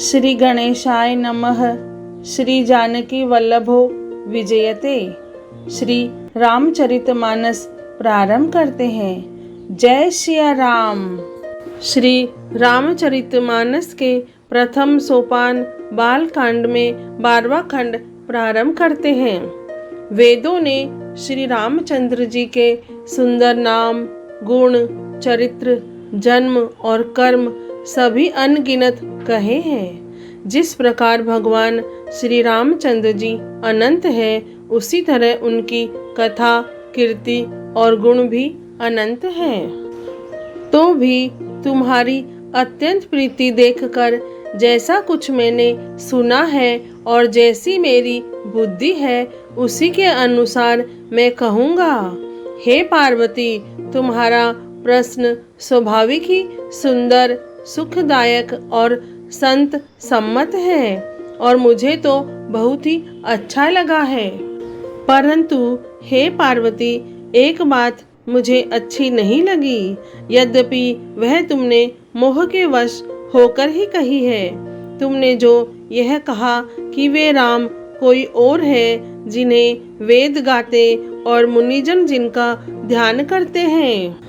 श्री गणेशाय नमः। श्री जानकी वल्लभो विजयते। श्री रामचरितमानस प्रारंभ करते हैं। जय सिया राम। श्री रामचरितमानस के प्रथम सोपान बालकांड में 12वां खंड प्रारंभ करते हैं। वेदों ने श्री रामचंद्र जी के सुंदर नाम, गुण, चरित्र, जन्म और कर्म सभी अनगिनत कहे हैं। जिस प्रकार भगवान श्री रामचंद्र जी अनंत है, उसी तरह उनकी कथा, कीर्ति और गुण भी अनंत हैं। तो भी तुम्हारी अत्यंत प्रीति देखकर जैसा कुछ मैंने सुना है और जैसी मेरी बुद्धि है, उसी के अनुसार मैं कहूँगा। हे पार्वती, तुम्हारा प्रश्न स्वाभाविक ही सुंदर, सुखदायक और संत सम्मत है और मुझे तो बहुत ही अच्छा लगा है। परंतु हे पार्वती, एक बात मुझे अच्छी नहीं लगी, यद्यपि वह तुमने मोह के वश होकर ही कही है। तुमने जो यह कहा कि वे राम कोई और है, जिन्हें वेद गाते और मुनिजन जिनका ध्यान करते हैं,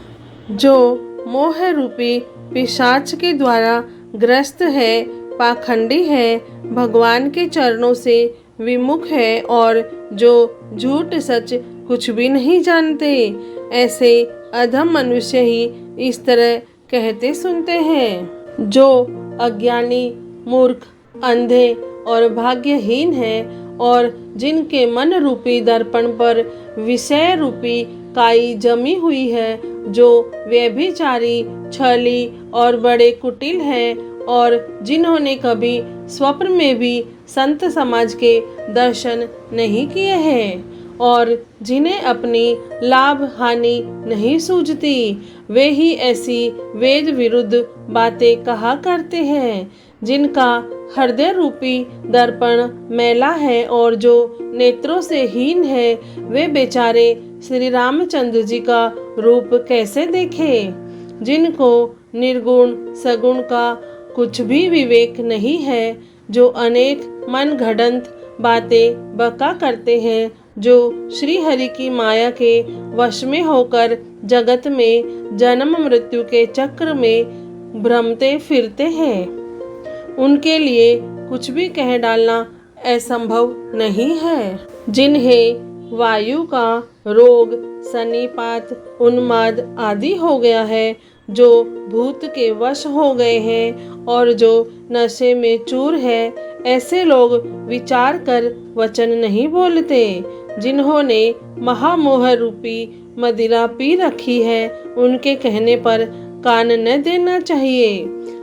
जो मोह रूपी पिशाच के द्वारा ग्रस्त है, पाखंडी है, भगवान के चरणों से विमुख है और जो झूठ सच कुछ भी नहीं जानते, ऐसे अधम मनुष्य ही इस तरह कहते सुनते हैं। जो अज्ञानी, मूर्ख, अंधे और भाग्यहीन है और जिनके मन रूपी दर्पण पर विषय रूपी काई जमी हुई है, जो व्यभिचारी, छली और बड़े कुटिल हैं और जिन्होंने कभी स्वप्न में भी संत समाज के दर्शन नहीं किए हैं और जिन्हें अपनी लाभ हानि नहीं सूझती, वे ही ऐसी वेद विरुद्ध बातें कहा करते हैं। जिनका हृदय रूपी दर्पण मैला है और जो नेत्रों से हीन है, वे बेचारे श्री रामचंद्र जी का रूप कैसे देखें। जिनको निर्गुण सगुण का कुछ भी विवेक नहीं है, जो अनेक मन घड़ंत बातें बका करते हैं, जो श्री हरि की माया के वश में होकर जगत में जन्म मृत्यु के चक्र में भ्रमते फिरते हैं, उनके लिए कुछ भी कह डालना असंभव नहीं है। जिन्हें वायु का रोग, सन्निपात, उन्माद आदि हो गया है, जो भूत के वश हो गए हैं और जो नशे में चूर है, ऐसे लोग विचार कर वचन नहीं बोलते। जिन्होंने महामोह रूपी मदिरा पी रखी है, उनके कहने पर कान न देना चाहिए।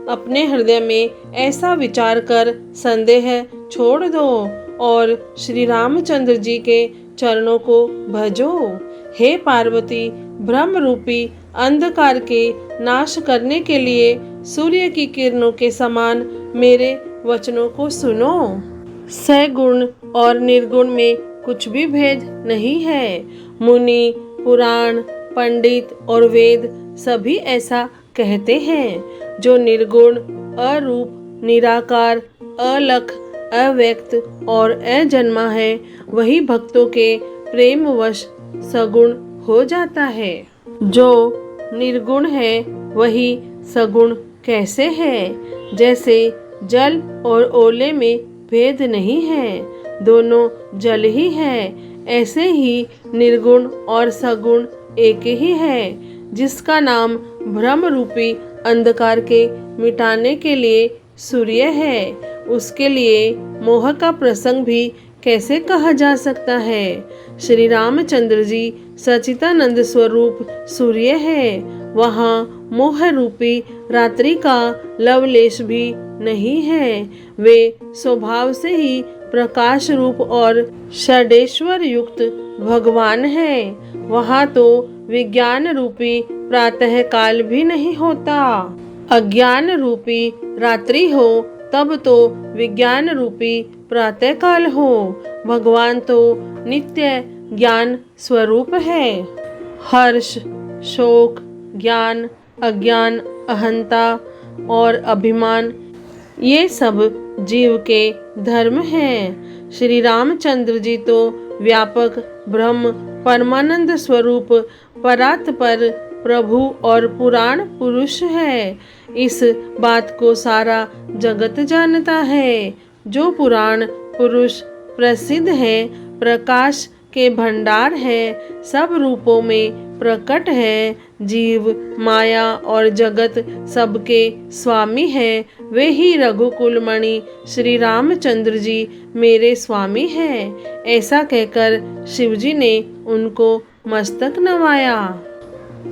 अपने हृदय में ऐसा विचार कर संदेह छोड़ दो और श्री रामचंद्र जी के चरणों को भजो। हे पार्वती, ब्रह्म रूपी अंधकार के नाश करने के लिए सूर्य की किरणों के समान मेरे वचनों को सुनो। सगुण और निर्गुण में कुछ भी भेद नहीं है। मुनि, पुराण, पंडित और वेद सभी ऐसा कहते हैं। जो निर्गुण, अरूप, निराकार, अलख, अव्यक्त और अजन्मा है, वही भक्तों के प्रेमवश सगुण हो जाता है। जो निर्गुण है, वही सगुण कैसे है? जैसे जल और ओले में भेद नहीं है, दोनों जल ही है, ऐसे ही निर्गुण और सगुण एक ही है। जिसका नाम भ्रम रूपी अंधकार के मिटाने के लिए सूर्य है, उसके लिए मोह का प्रसंग भी कैसे कहा जा सकता है? श्री रामचंद्र जी सच्चिदानंद स्वरूप सूर्य है, वहाँ मोह रूपी रात्रि का लवलेश भी नहीं है। वे स्वभाव से ही प्रकाश रूप और षडेश्वर युक्त भगवान हैं। वहाँ तो विज्ञान रूपी प्रातः काल भी नहीं होता। अज्ञान रूपी रात्रि हो, तब तो विज्ञान रूपी प्रातः काल हो। भगवान तो नित्य ज्ञान स्वरूप है। हर्ष, शोक, ज्ञान, अज्ञान, अहंता और अभिमान, ये सब जीव के धर्म हैं। श्री रामचंद्र जी तो व्यापक ब्रह्म परमानंद स्वरूप परात्पर प्रभु और पुराण पुरुष है। इस बात को सारा जगत जानता है। जो पुराण पुरुष प्रसिद्ध है, प्रकाश के भंडार है, सब रूपों में प्रकट है, जीव माया और जगत सबके स्वामी है, वे ही रघुकुल मणि श्री रामचंद्र जी मेरे स्वामी हैं। ऐसा कहकर शिवजी ने उनको मस्तक नवाया।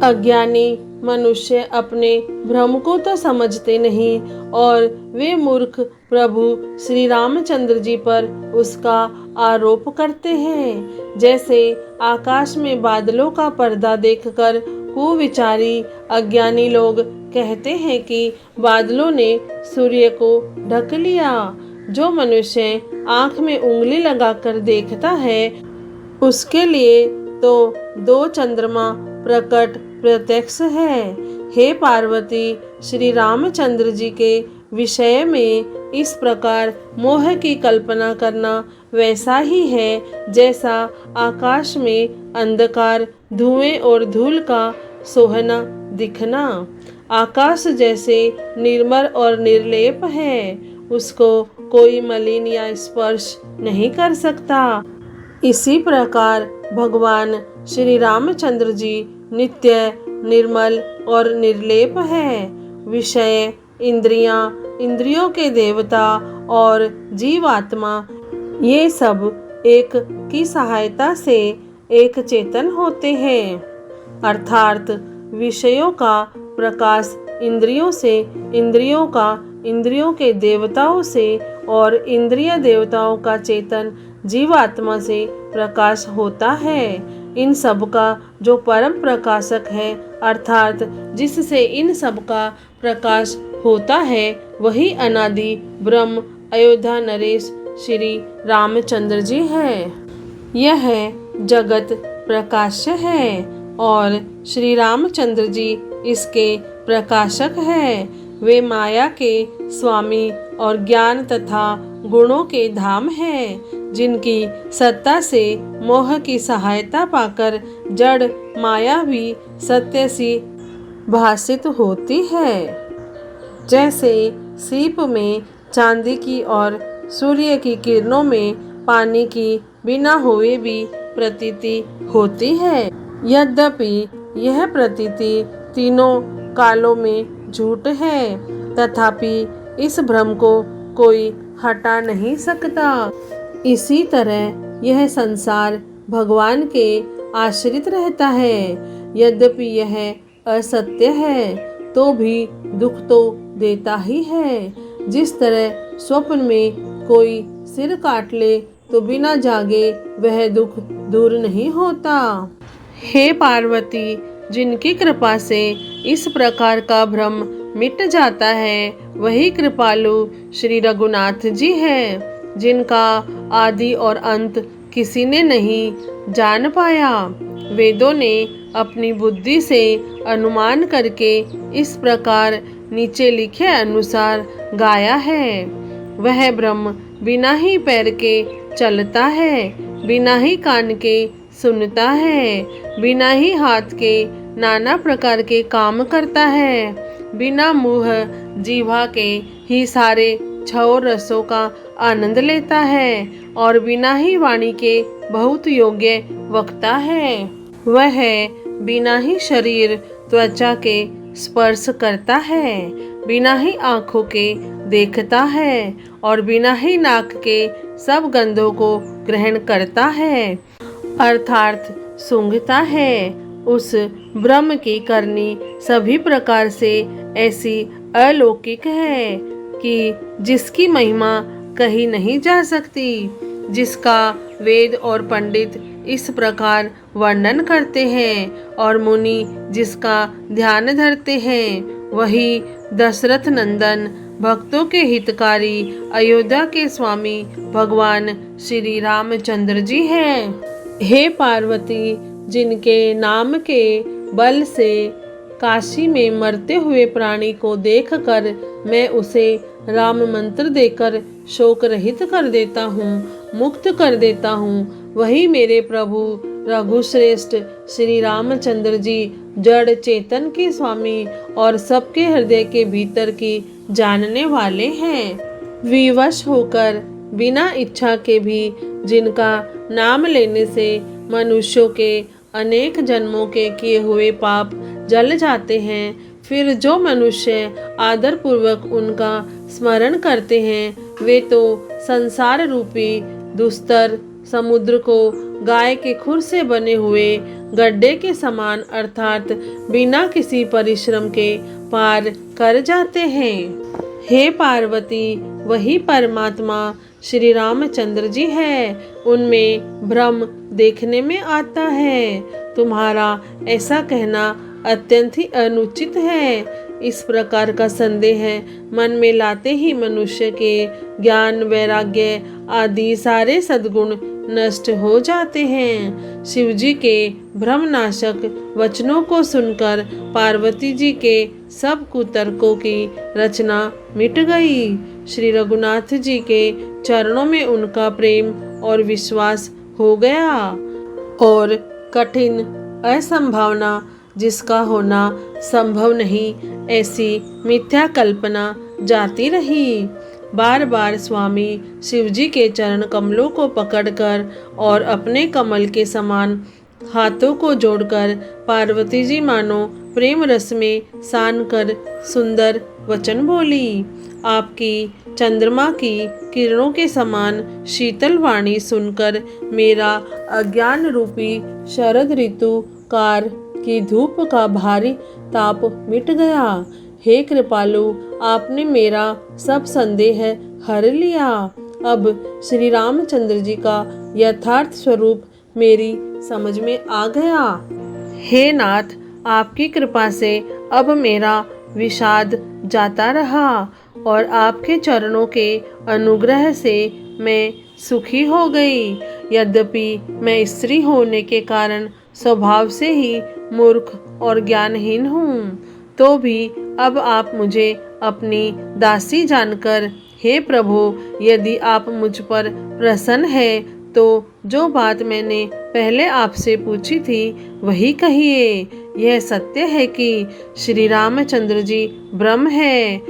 अज्ञानी मनुष्य अपने भ्रम को तो समझते नहीं और वे मूर्ख प्रभु श्री रामचंद्र जी पर उसका आरोप करते हैं। जैसे आकाश में बादलों का पर्दा देखकर कुविचारी अज्ञानी लोग कहते हैं कि बादलों ने सूर्य को ढक लिया। जो मनुष्य आँख में उंगली लगाकर देखता है, उसके लिए तो 2 चंद्रमा प्रकट प्रत्यक्ष है। हे पार्वती, श्री रामचंद्र जी के विषय में इस प्रकार मोह की कल्पना करना वैसा ही है जैसा आकाश में अंधकार, धुएं और धूल का सोहना दिखना। आकाश जैसे निर्मल और निर्लेप है, उसको कोई मलिन या स्पर्श नहीं कर सकता। इसी प्रकार भगवान श्री रामचंद्र जी नित्य, निर्मल और निर्लेप है। विषय, इंद्रियां, इंद्रियों के देवता और जीवात्मा, ये सब एक की सहायता से एक चेतन होते हैं। अर्थात विषयों का प्रकाश इंद्रियों से, इंद्रियों का इंद्रियों के देवताओं से और इंद्रिय देवताओं का चेतन जीवात्मा से प्रकाश होता है। इन सब का जो परम प्रकाशक है, अर्थात जिससे इन सब का प्रकाश होता है, वही अनादि ब्रह्म अयोध्या नरेश श्री रामचंद्र जी है। यह जगत प्रकाश्य है और श्री रामचंद्र जी इसके प्रकाशक है। वे माया के स्वामी और ज्ञान तथा गुणों के धाम हैं, जिनकी सत्ता से मोह की सहायता पाकर जड़ माया भी सत्य सी भासित होती है। जैसे सीप में चांदी की और सूर्य की किरणों में पानी की बिना हुए भी प्रतीति होती है। यद्यपि यह प्रतीति तीनों कालों में झूठ है, तथापि इस भ्रम को कोई हटा नहीं सकता। इसी तरह यह संसार भगवान के आश्रित रहता है। यद्यपि यह असत्य है तो भी दुख तो देता ही है। जिस तरह स्वप्न में कोई सिर काट ले तो बिना जागे वह दुख दूर नहीं होता। हे पार्वती, जिनकी कृपा से इस प्रकार का भ्रम मिट जाता है, वही कृपालु श्री रघुनाथ जी हैं, जिनका आदि और अंत किसी ने नहीं जान पाया। वेदों ने अपनी बुद्धि से अनुमान करके इस प्रकार नीचे लिखे अनुसार गाया है। वह ब्रह्म बिना ही पैर के चलता है, बिना ही कान के सुनता है, बिना ही हाथ के नाना प्रकार के काम करता है, बिना मुंह जीवा के ही सारे 6 रसों का आनंद लेता है और बिना ही वाणी के बहुत योग्य वक्ता है। वह बिना ही शरीर त्वचा के स्पर्श करता है, बिना ही आँखों के देखता है और बिना ही नाक के सब गंधों को ग्रहण करता है, अर्थात सूंघता है। उस ब्रह्म की करनी सभी प्रकार से ऐसी अलौकिक है कि जिसकी महिमा कही नहीं जा सकती, जिसका वेद और पंडित इस प्रकार वर्णन करते हैं और मुनि जिसका ध्यान धरते हैं, वही दशरथ नंदन भक्तों के हितकारी अयोध्या के स्वामी भगवान श्री रामचंद्र जी हैं। हे पार्वती, जिनके नाम के बल से काशी में मरते हुए प्राणी को देखकर मैं उसे राम मंत्र देकर शोक रहित कर देता हूँ, मुक्त कर देता हूँ, वही मेरे प्रभु रघुश्रेष्ठ श्री रामचंद्र जी जड़ चेतन के स्वामी और सबके हृदय के भीतर की जानने वाले हैं। विवश होकर बिना इच्छा के भी जिनका नाम लेने से मनुष्यों के अनेक जन्मों के किए हुए पाप जल जाते हैं, फिर जो मनुष्य आदर पूर्वक उनका स्मरण करते हैं वे तो संसार रूपी दुस्तर समुद्र को गाय के खुर से बने हुए गड्ढे के समान अर्थात बिना किसी परिश्रम के पार कर जाते हैं। हे पार्वती, वही परमात्मा श्री रामचंद्र जी है, उनमें भ्रम देखने में आता है। तुम्हारा ऐसा कहना अत्यंत ही अनुचित है। इस प्रकार का संदेह मन में लाते ही मनुष्य के ज्ञान वैराग्य आदि सारे सद्गुण नष्ट हो जाते हैं। शिव जी के भ्रमनाशक वचनों को सुनकर पार्वती जी के सब कुतर्कों की रचना मिट गई। श्री रघुनाथ जी के चरणों में उनका प्रेम और विश्वास हो गया और कठिन असंभावना जिसका होना संभव नहीं ऐसी मिथ्या कल्पना जाती रही। बार बार स्वामी शिवजी के चरण कमलों को पकड़कर और अपने कमल के समान हाथों को जोड़कर पार्वती जी मानो प्रेम रस में सान कर सुंदर वचन बोली। आपकी चंद्रमा की किरणों के समान शीतल वाणी सुनकर मेरा अज्ञान रूपी शरद ऋतु कार की धूप का भारी ताप मिट गया। हे कृपालु, आपने मेरा सब संदेह हर लिया। अब श्री रामचंद्र जी का यथार्थ स्वरूप मेरी समझ में आ गया। हे नाथ, आपकी कृपा से अब मेरा विषाद जाता रहा और आपके चरणों के अनुग्रह से मैं सुखी हो गई। यद्यपि मैं स्त्री होने के कारण स्वभाव से ही मूर्ख और ज्ञानहीन हूँ, तो भी अब आप मुझे अपनी दासी जानकर, हे प्रभु, यदि आप मुझ पर प्रसन्न हैं तो जो बात मैंने पहले आपसे पूछी थी वही कहिए। यह सत्य है कि श्री रामचंद्र जी ब्रह्म है,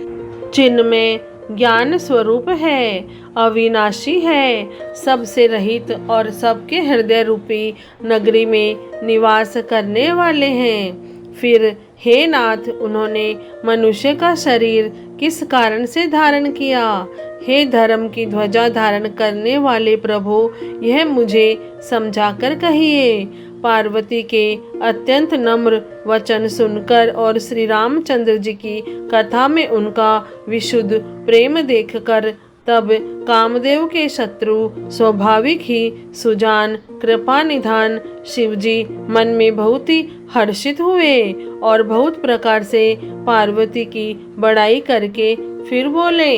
चिन्मय ज्ञान स्वरूप है, अविनाशी है, सबसे रहित और सबके हृदय रूपी नगरी में निवास करने वाले हैं। फिर हे नाथ, उन्होंने मनुष्य का शरीर किस कारण से धारण किया? हे धर्म की ध्वजा धारण करने वाले प्रभु, यह मुझे समझाकर कहिए। पार्वती के अत्यंत नम्र वचन सुनकर और श्री रामचंद्र जी की कथा में उनका विशुद्ध प्रेम देखकर तब कामदेव के शत्रु स्वाभाविक ही सुजान कृपा निधान शिवजी मन में बहुत ही हर्षित हुए और बहुत प्रकार से पार्वती की बड़ाई करके फिर बोले।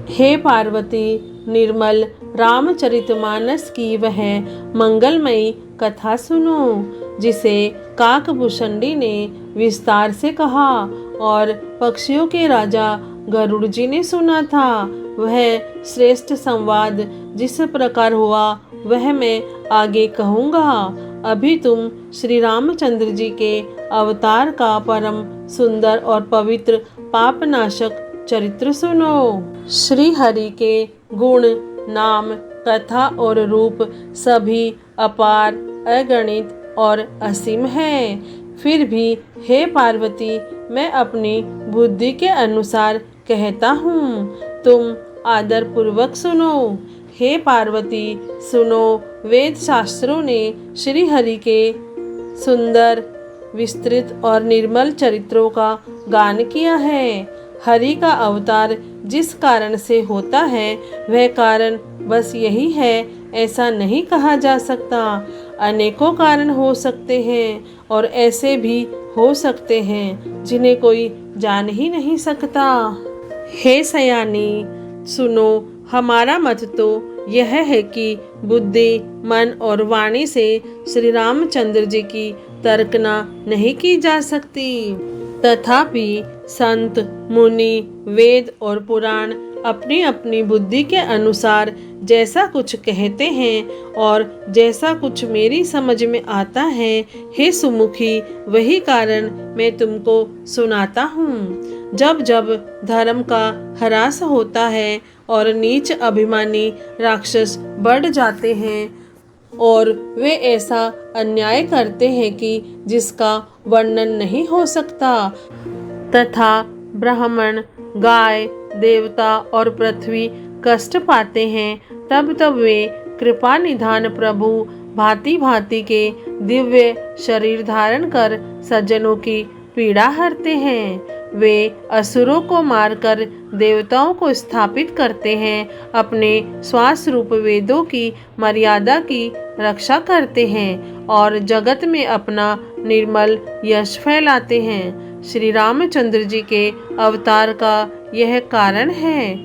हे पार्वती, निर्मल रामचरितमानस की वह मंगलमयी कथा सुनो जिसे काकभूषणी ने विस्तार से कहा और पक्षियों के राजा गरुड़ जी ने सुना था। वह श्रेष्ठ संवाद जिस प्रकार हुआ वह मैं आगे कहूँगा। अभी तुम श्री रामचंद्र जी के अवतार का परम सुंदर और पवित्र पापनाशक चरित्र सुनो। श्री हरि के गुण, नाम, कथा और रूप सभी अपार, अगणित और असीम है। फिर भी हे पार्वती, मैं अपनी बुद्धि के अनुसार कहता हूँ, तुम आदर पूर्वक सुनो। हे पार्वती, सुनो, वेद शास्त्रों ने श्री हरि के सुंदर, विस्तृत और निर्मल चरित्रों का गान किया है। हरि का अवतार जिस कारण से होता है वह कारण बस यही है ऐसा नहीं कहा जा सकता। अनेकों कारण हो सकते हैं और ऐसे भी हो सकते हैं जिन्हें कोई जान ही नहीं सकता। हे सयानी, सुनो, हमारा मत तो यह है कि बुद्धि, मन और वाणी से श्री रामचंद्र जी की तर्कना नहीं की जा सकती। तथापि संत, मुनि, वेद और पुराण अपनी अपनी बुद्धि के अनुसार जैसा कुछ कहते हैं और जैसा कुछ मेरी समझ में आता है, हे सुमुखी, वही कारण मैं तुमको सुनाता हूँ। जब जब धर्म का ह्रास होता है और नीच अभिमानी राक्षस बढ़ जाते हैं और वे ऐसा अन्याय करते हैं कि जिसका वर्णन नहीं हो सकता, तथा ब्राह्मण, गाय, देवता और पृथ्वी कष्ट पाते हैं, तब तब वे कृपा निधान प्रभु भांति भांति के दिव्य शरीर धारण कर सज्जनों की पीड़ा हरते हैं। वे असुरों को मारकर देवताओं को स्थापित करते हैं, अपने श्वास रूप वेदों की मर्यादा की रक्षा करते हैं और जगत में अपना निर्मल यश फैलाते हैं। श्री रामचंद्र जी के अवतार का यह कारण है।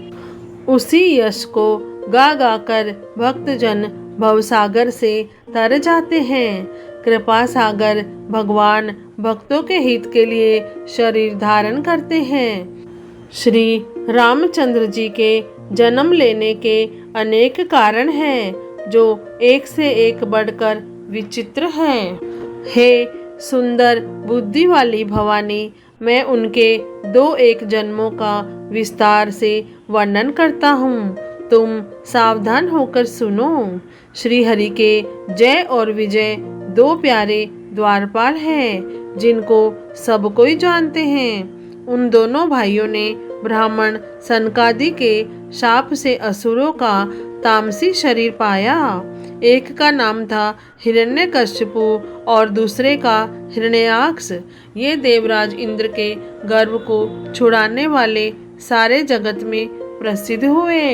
उसी यश को गा गा कर भक्तजन भवसागर से तर जाते हैं। कृपा सागर भगवान भक्तों के हित के लिए शरीर धारण करते हैं। श्री रामचंद्र जी के जन्म लेने के अनेक कारण हैं, जो एक से एक बढ़कर विचित्र हैं। हे सुंदर बुद्धि वाली भवानी, मैं उनके 2-1 जन्मों का विस्तार से वर्णन करता हूँ, तुम सावधान होकर सुनो। श्री हरि के जय और विजय 2 प्यारे द्वारपाल हैं, जिनको सब कोई जानते हैं। उन दोनों भाइयों ने ब्राह्मण सनकादि के शाप से असुरों का तामसी शरीर पाया। एक का नाम था हिरण्यकश्यपु और दूसरे का हिरण्याक्ष। ये देवराज इंद्र के गर्भ को छुड़ाने वाले सारे जगत में प्रसिद्ध हुए।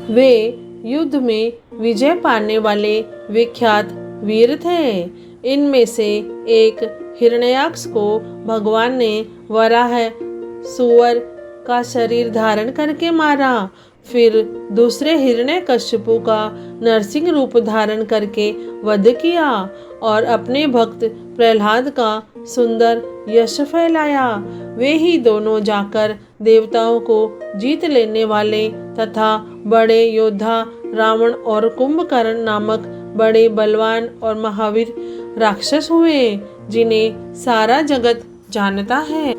वे युद्ध में विजय पाने वाले विख्यात वीर थे। इनमें से एक हिरण्याक्ष को भगवान ने वराह सुअर का शरीर धारण करके मारा। फिर दूसरे हिरण्यकश्यपु का नरसिंह रूप धारण करके वध किया और अपने भक्त प्रहलाद का सुंदर यश फैलाया। वे ही दोनों जाकर देवताओं को जीत लेने वाले तथा बड़े योद्धा रावण और कुंभकर्ण नामक बड़े बलवान और महावीर राक्षस हुए, जिन्हें सारा जगत जानता है।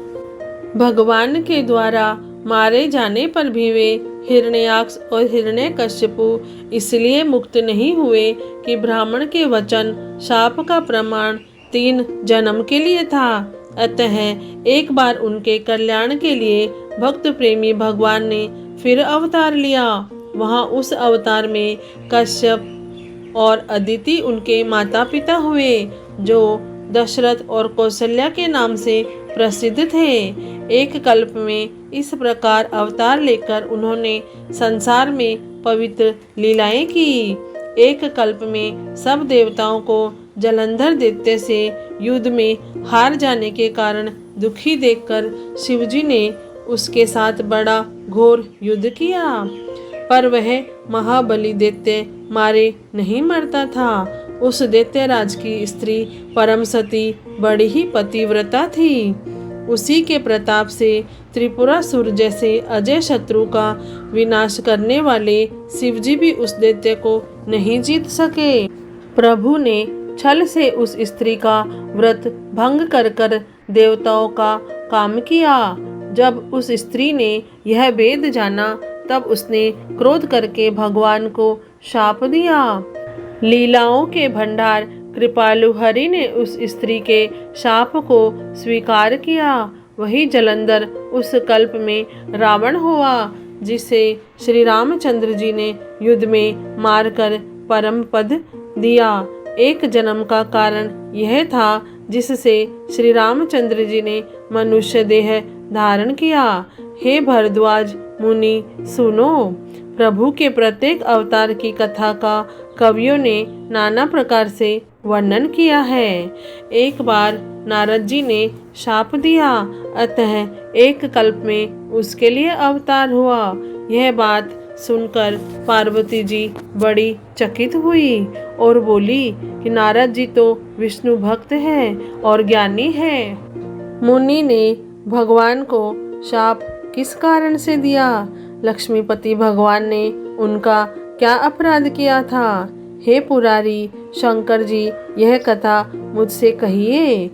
भगवान के द्वारा मारे जाने पर भी वे हिरण्याक्ष और हिरण्यकश्यपु इसलिए मुक्त नहीं हुए कि ब्राह्मण के वचन शाप का प्रमाण 3 जन्म के लिए था। अतः एक बार उनके कल्याण के लिए भक्त प्रेमी भगवान ने फिर अवतार लिया। वहाँ उस अवतार में कश्यप और अदिति उनके माता पिता हुए, जो दशरथ और कौशल्या के नाम से प्रसिद्ध थे। एक कल्प में इस प्रकार अवतार लेकर उन्होंने संसार में पवित्र लीलाएं की। एक कल्प में सब देवताओं को जलंधर दैत्य से युद्ध में हार जाने के कारण दुखी देखकर शिवजी ने उसके साथ बड़ा घोर युद्ध किया, पर वह महाबली दैत्य मारे नहीं मरता था। उस दैत्यराज की स्त्री परम सती बड़ी ही पतिव्रता थी। उसी के प्रताप से त्रिपुरासुर जैसे अजय शत्रु का विनाश करने वाले शिवजी भी उस दैत्य को नहीं जीत सके। प्रभु ने छल से उस स्त्री का व्रत भंग कर कर देवताओं का काम किया। जब उस स्त्री ने यह भेद जाना, तब उसने क्रोध करके भगवान को शाप दिया। लीलाओं के भंडार कृपालु हरि ने उस स्त्री के शाप को स्वीकार किया। वही जलंधर उस कल्प में रावण हुआ, जिसे श्री रामचंद्र जी ने युद्ध में मारकर परम पद दिया। एक जन्म का कारण यह था जिससे श्री रामचंद्र जी ने मनुष्य देह धारण किया। हे भरद्वाज मुनि सुनो, प्रभु के प्रत्येक अवतार की कथा का कवियों ने नाना प्रकार से वर्णन किया है। एक बार नारद जी ने शाप दिया, अतः एक कल्प में उसके लिए अवतार हुआ। यह बात सुनकर पार्वती जी बड़ी चकित हुई और बोली कि नारद जी तो विष्णु भक्त हैं और ज्ञानी हैं। मुनि ने भगवान को शाप किस कारण से दिया? लक्ष्मीपति भगवान ने उनका क्या अपराध किया था? हे पुरारी शंकर जी, यह कथा मुझसे कहिए।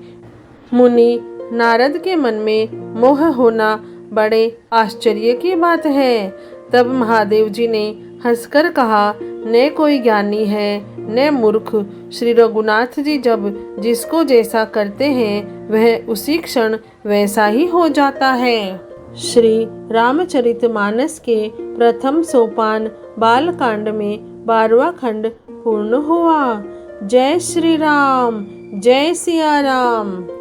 मुनि नारद के मन में मोह होना बड़े आश्चर्य की बात है। तब महादेव जी ने हंसकर कहा, न कोई ज्ञानी है न मूर्ख। श्री रघुनाथ जी जब जिसको जैसा करते हैं वह उसी क्षण वैसा ही हो जाता है। श्री रामचरितमानस के प्रथम सोपान बालकांड में 12वां खंड पूर्ण हुआ। जय श्री राम, जय सिया राम।